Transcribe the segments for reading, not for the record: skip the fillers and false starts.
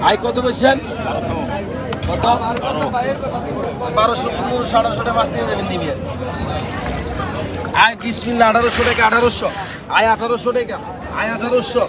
I কত বলছেন? কত? 1200 1800 টাকা মাছ নিয়ে যাবেন নিবিয়ে। আয় বিসমিল্লাহ 1800 টাকা 1800 আয় 1800 টাকা আয় 1800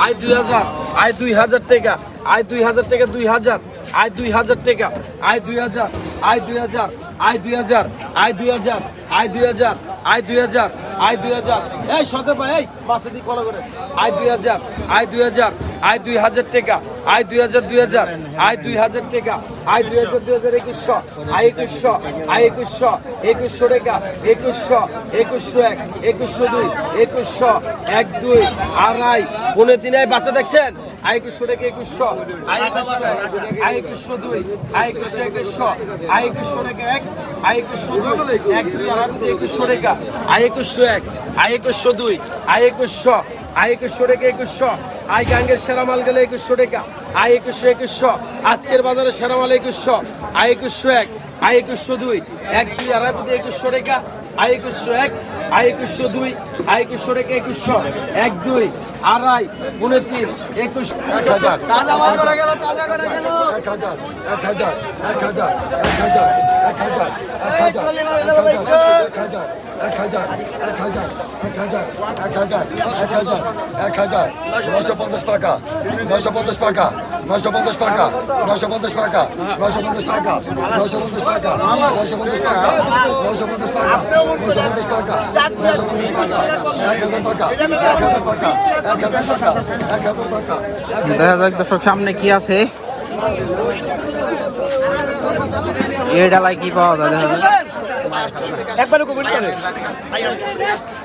আয় 2000 আয় 2000 টাকা আয় 2000 টাকা 2000 আয় 2000 টাকা আয় 2000 আয় 2000 আয় 2000 আয় 2000 আয় 2000 আয় 2000 আয় 2000 এই শতে ভাই এই মাছে দি কলা করে আয় 2000 আয় 2000 আয় 2000 টাকা আয় 2000 2000 আয় 2000 টাকা আয় 2000 2100 আয় 2100 আয় 2100 2100 টাকা 2100 2101 2102 2100 12 আড়াই 15 আয় বাচ্চা দেখছেন আয় 2100 টাকা 2100 আয় 2100 আয় 2102 আয় 2100 আয় 2100 টাকা 1 আয় 2102 1 2 আড়াই 2100 টাকা আয় 2101 আয় 2102 আয় 2100 আয় 2100 টাকা 2100 আয় গাঙ্গের সেরা মাল গেলে 2100 টাকা আয় 2100 আজকের বাজারে সেরা মাল 2100 আয় 2101 আয় 2102 1 2 আড়াই 2100 টাকা আয় 2101 আয় 2102 আয় 2100 টাকা 2100 1 2 আড়াই 15 21 1000 তাজা মাল করে গেল তাজা করে গেল 1000 1000 1000 1000 950 টাকা 950 টাকা 950 টাকা 950 টাকা 950 টাকা 950 টাকা 950 টাকা 950 টাকা 950 টাকা 950 টাকা 1000 টাকা 1000 টাকা 1000 টাকা 1000 টাকা দেখা যাক দর্শক সামনে কি আছে এই ডালায় কি পাওয়া যায় দেখা যাক একবারে কবুল করে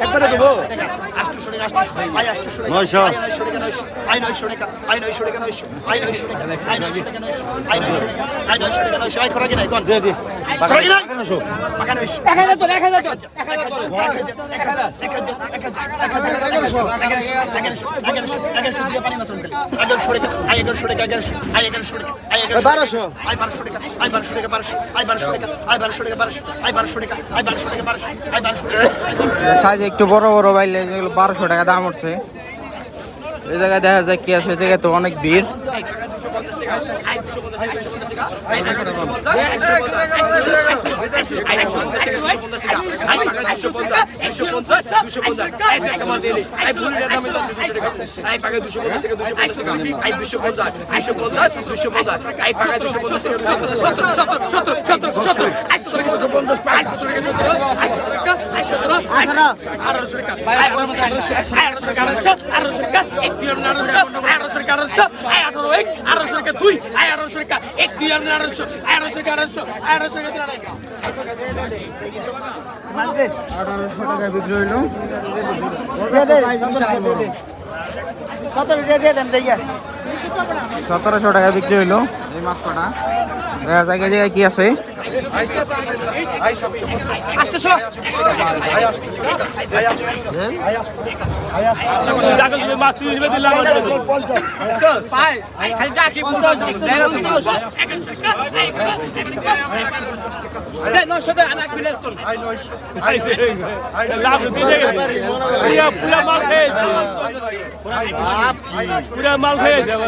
একবারে দেবো 1200 সাইজ একটু বড় বড় বাইলে যেগুলো 1200 টাকা দাম উঠছে এই জায়গায় দেখা যায় কি আছে এই জায়গায় তো অনেক ভিড় বিক্রি হইল 1700 টাকা বিক্রি হইলো এই মাছ কটা দেখা যায় জায়গায় কি আছে মাল খেয়ে যাবে